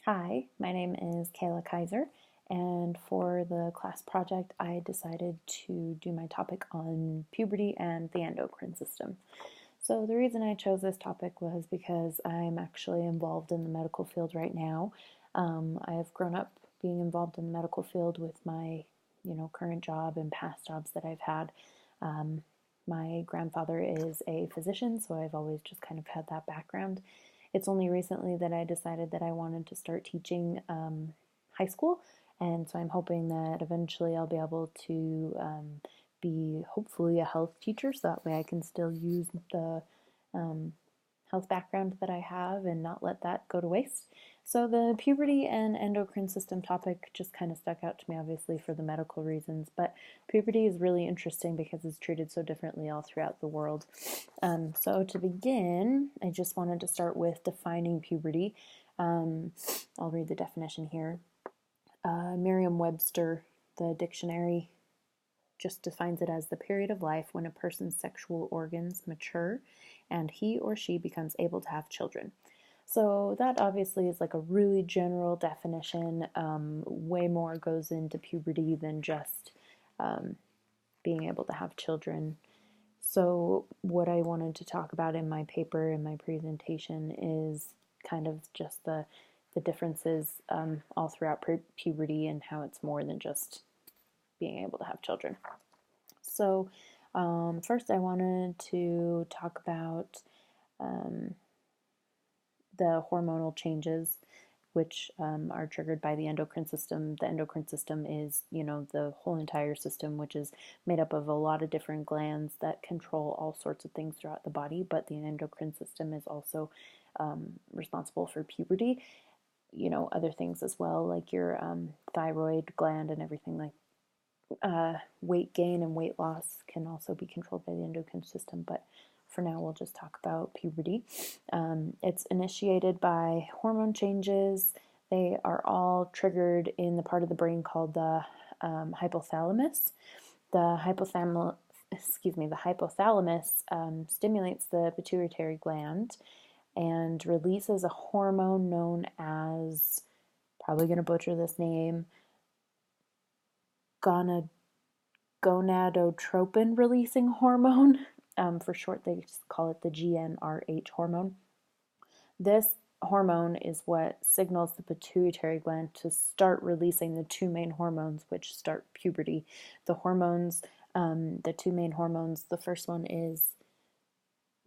Hi, my name is Kayla Kaiser, and for the class project, I decided to do my topic on puberty and the endocrine system. So, the reason I chose this topic was because I'm actually involved in the medical field right now. I have grown up being involved in the medical field with my, current job and past jobs that I've had. Um, my grandfather is a physician, so I've always just kind of had that background. It's only recently that I decided that I wanted to start teaching high school, and so I'm hoping that eventually I'll be able to be hopefully a health teacher, so that way I can still use the um, health background that I have and not let that go to waste. So the puberty and endocrine system topic just kind of stuck out to me, obviously, for the medical reasons, but puberty is really interesting because it's treated so differently all throughout the world. So to begin, I just wanted to start with defining puberty. I'll read the definition here. Merriam-Webster, the dictionary, just defines it as the period of life when a person's sexual organs mature and he or she becomes able to have children. So that obviously is like a really general definition. Way more goes into puberty than just being able to have children. So what I wanted to talk about in my paper, in my presentation, is kind of just the differences all throughout puberty and how it's more than just being able to have children. So first I wanted to talk about um, the hormonal changes which are triggered by the endocrine system. The endocrine system is, the whole entire system, which is made up of a lot of different glands that control all sorts of things throughout the body, but the endocrine system is also responsible for puberty, other things as well, like your thyroid gland and everything like weight gain and weight loss can also be controlled by the endocrine system, but for now we'll just talk about puberty. It's initiated by hormone changes. They are all triggered in the part of the brain called the hypothalamus. The hypothalamus stimulates the pituitary gland and releases a hormone known as, probably going to butcher this name, gonadotropin releasing hormone. For short, they just call it the GnRH hormone. This hormone is what signals the pituitary gland to start releasing the two main hormones which start puberty. The two main hormones, the first one is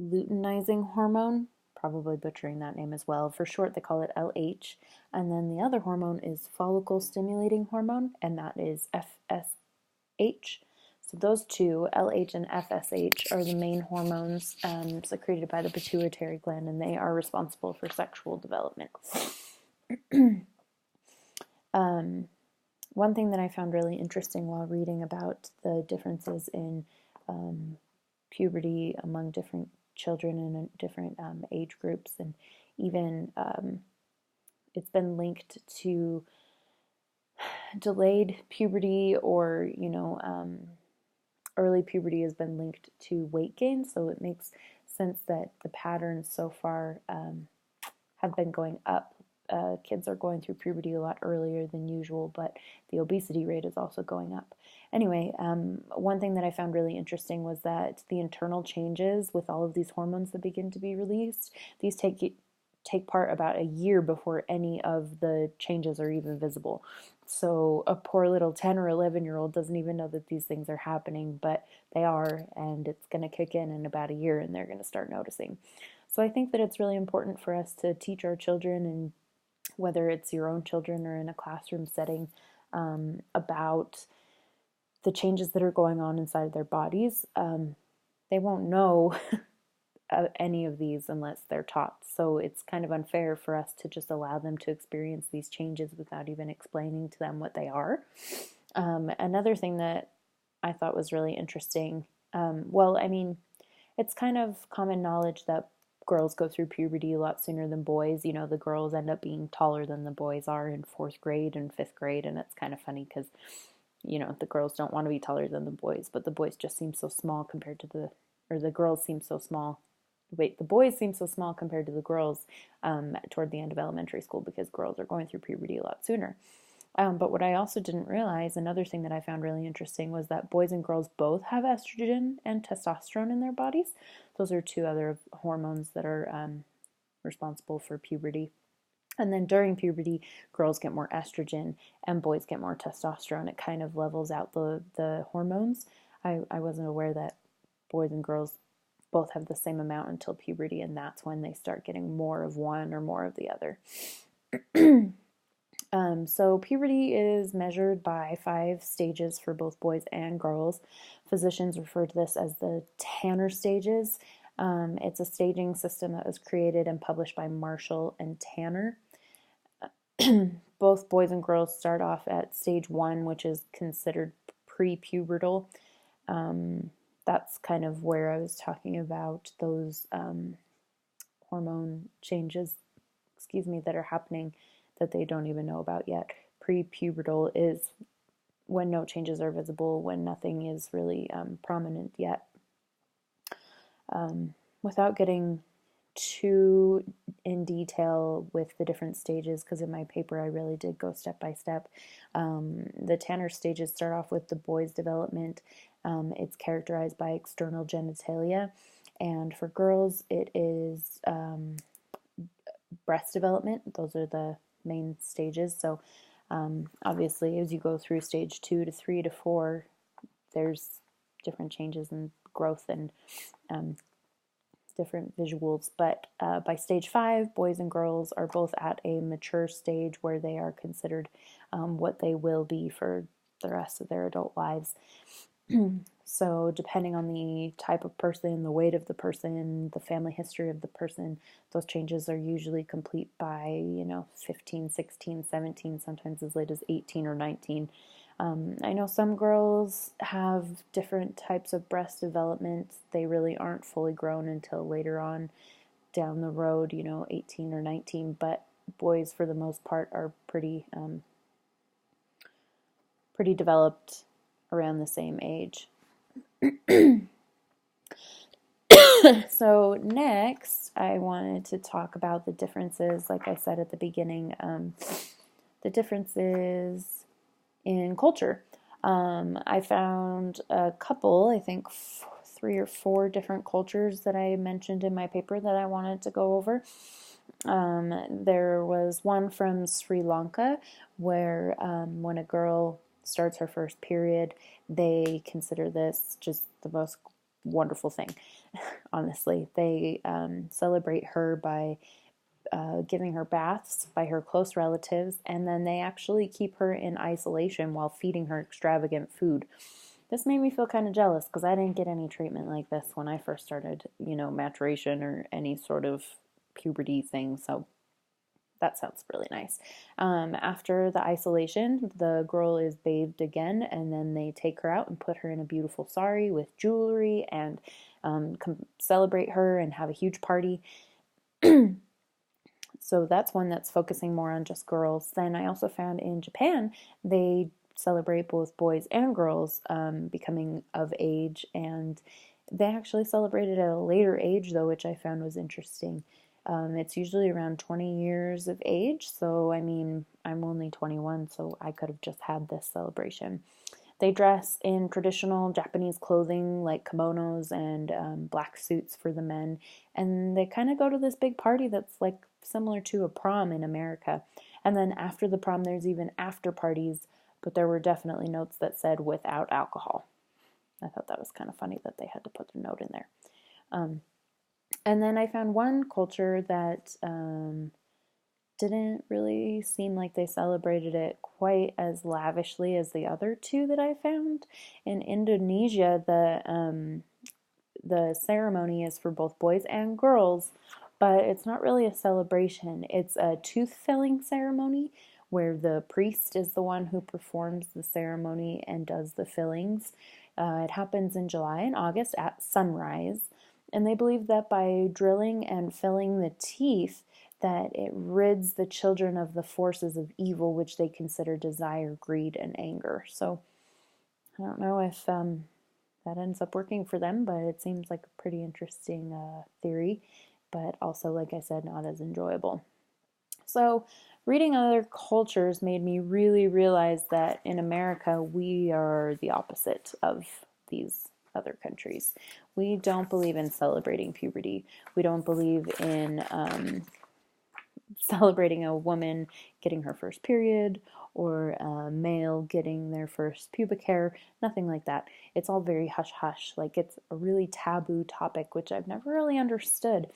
luteinizing hormone, probably butchering that name as well. For short, they call it LH. And then the other hormone is follicle stimulating hormone, and that is FSH. So those two, LH and FSH, are the main hormones secreted by the pituitary gland, and they are responsible for sexual development. One thing that I found really interesting while reading about the differences in puberty among different children in different age groups, and even it's been linked to delayed puberty, or early puberty has been linked to weight gain, so it makes sense that the patterns so far have been going up. Kids are going through puberty a lot earlier than usual, but the obesity rate is also going up. Anyway, one thing that I found really interesting was that the internal changes with all of these hormones that begin to be released, these take part about a year before any of the changes are even visible. So a poor little 10 or 11-year-old doesn't even know that these things are happening, but they are, and it's going to kick in about a year, and they're going to start noticing. So I think that it's really important for us to teach our children, and whether it's your own children or in a classroom setting, about the changes that are going on inside their bodies. They won't know any of these unless they're taught. So it's kind of unfair for us to just allow them to experience these changes without even explaining to them what they are. Another thing that I thought was really interesting, it's kind of common knowledge that girls go through puberty a lot sooner than boys. The girls end up being taller than the boys are in fourth grade and fifth grade, and it's kind of funny because, the girls don't want to be taller than the boys, but the boys just seem so small or the girls seem so small wait, the boys seem so small compared to the girls toward the end of elementary school because girls are going through puberty a lot sooner. But what I also didn't realize, another thing that I found really interesting, was that boys and girls both have estrogen and testosterone in their bodies. Those are two other hormones that are responsible for puberty. And then during puberty, girls get more estrogen and boys get more testosterone. It kind of levels out the hormones. I wasn't aware that boys and girls both have the same amount until puberty, and that's when they start getting more of one or more of the other. So puberty is measured by 5 stages for both boys and girls. Physicians refer to this as the Tanner stages. It's a staging system that was created and published by Marshall and Tanner. Both boys and girls start off at stage 1, which is considered prepubertal. That's kind of where I was talking about those hormone changes, that are happening that they don't even know about yet. Prepubertal is when no changes are visible, when nothing is really prominent yet. Without getting too in detail with the different stages, because in my paper I really did go step by step. The Tanner stages start off with the boy's development. It's characterized by external genitalia, and for girls it is breast development. Those are the main stages. So obviously as you go through stage 2 to 3 to 4, there's different changes in growth and different visuals, but by stage 5, boys and girls are both at a mature stage where they are considered what they will be for the rest of their adult lives. So depending on the type of person, the weight of the person, the family history of the person, those changes are usually complete by 15, 16, 17, sometimes as late as 18 or 19. I know some girls have different types of breast development. They really aren't fully grown until later on down the road, 18 or 19, but boys for the most part are pretty developed around the same age. So next, I wanted to talk about the differences, like I said at the beginning, the differences in culture. I found a couple, I think 3 or 4 different cultures that I mentioned in my paper that I wanted to go over. There was one from Sri Lanka where when a girl starts her first period, they consider this just the most wonderful thing. Honestly, they celebrate her by giving her baths by her close relatives, and then they actually keep her in isolation while feeding her extravagant food. This made me feel kind of jealous because I didn't get any treatment like this when I first started, maturation or any sort of puberty thing, so that sounds really nice. After the isolation, the girl is bathed again, and then they take her out and put her in a beautiful sari with jewelry and celebrate her and have a huge party. So that's one that's focusing more on just girls. Then I also found in Japan, they celebrate both boys and girls becoming of age, and they actually celebrate it at a later age, though, which I found was interesting. It's usually around 20 years of age, so I mean, I'm only 21, so I could have just had this celebration. They dress in traditional Japanese clothing like kimonos and black suits for the men, and they kind of go to this big party that's like similar to a prom in America. And then after the prom, there's even after parties, but there were definitely notes that said without alcohol. I thought that was kind of funny that they had to put a note in there. And then I found one culture that didn't really seem like they celebrated it quite as lavishly as the other 2 that I found. In Indonesia, the ceremony is for both boys and girls, but it's not really a celebration. It's a tooth filling ceremony where the priest is the one who performs the ceremony and does the fillings. It happens in July and August at sunrise, and they believe that by drilling and filling the teeth, that it rids the children of the forces of evil, which they consider desire, greed, and anger. So I don't know if that ends up working for them, but it seems like a pretty interesting theory, but also, like I said, not as enjoyable. So, reading other cultures made me really realize that in America, we are the opposite of these other countries. We don't believe in celebrating puberty. We don't believe in celebrating a woman getting her first period or a male getting their first pubic hair, nothing like that. It's all very hush hush. Like, it's a really taboo topic, which I've never really understood.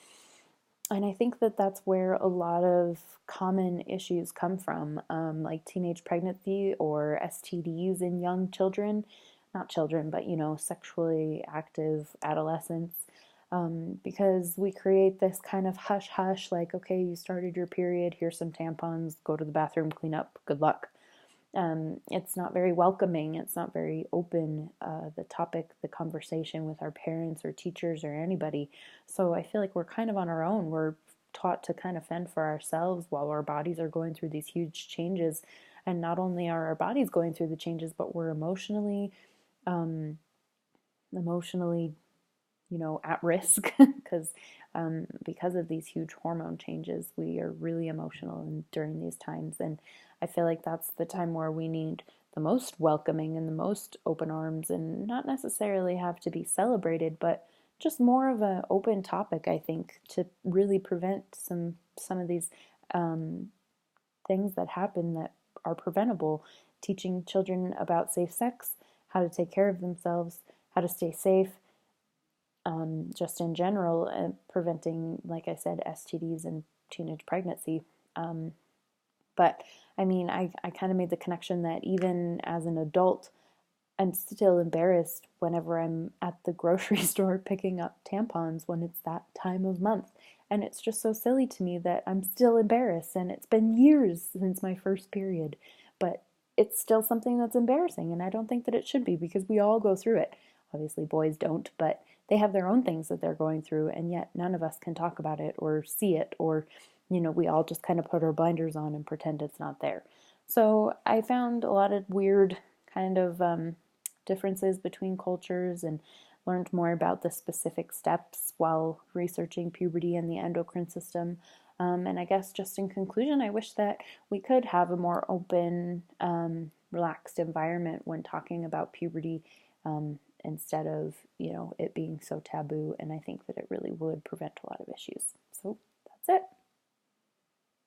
And I think that that's where a lot of common issues come from, like teenage pregnancy or STDs in young children. Not children, but, sexually active adolescents. Because we create this kind of hush hush, like, okay, you started your period, here's some tampons, go to the bathroom, clean up, good luck. It's not very welcoming. It's not very open, the topic, the conversation with our parents or teachers or anybody. So I feel like we're kind of on our own. We're taught to kind of fend for ourselves while our bodies are going through these huge changes. And not only are our bodies going through the changes, but we're um, emotionally, at risk because of these huge hormone changes. We are really emotional during these times, and I feel like that's the time where we need the most welcoming and the most open arms, and not necessarily have to be celebrated, but just more of an open topic, I think, to really prevent some of these um, things that happen that are preventable. Teaching children about safe sex, how to take care of themselves, how to stay safe, just in general, preventing, like I said, STDs and teenage pregnancy. But I mean, I kind of made the connection that even as an adult, I'm still embarrassed whenever I'm at the grocery store picking up tampons when it's that time of month. And it's just so silly to me that I'm still embarrassed, and it's been years since my first period. But it's still something that's embarrassing, and I don't think that it should be, because we all go through it. Obviously, boys don't, but they have their own things that they're going through, and yet none of us can talk about it or see it, or, we all just kind of put our blinders on and pretend it's not there. So I found a lot of weird kind of differences between cultures, and learned more about the specific steps while researching puberty and the endocrine system. And I guess just in conclusion, I wish that we could have a more open, relaxed environment when talking about puberty, instead of, it being so taboo. And I think that it really would prevent a lot of issues. So that's it.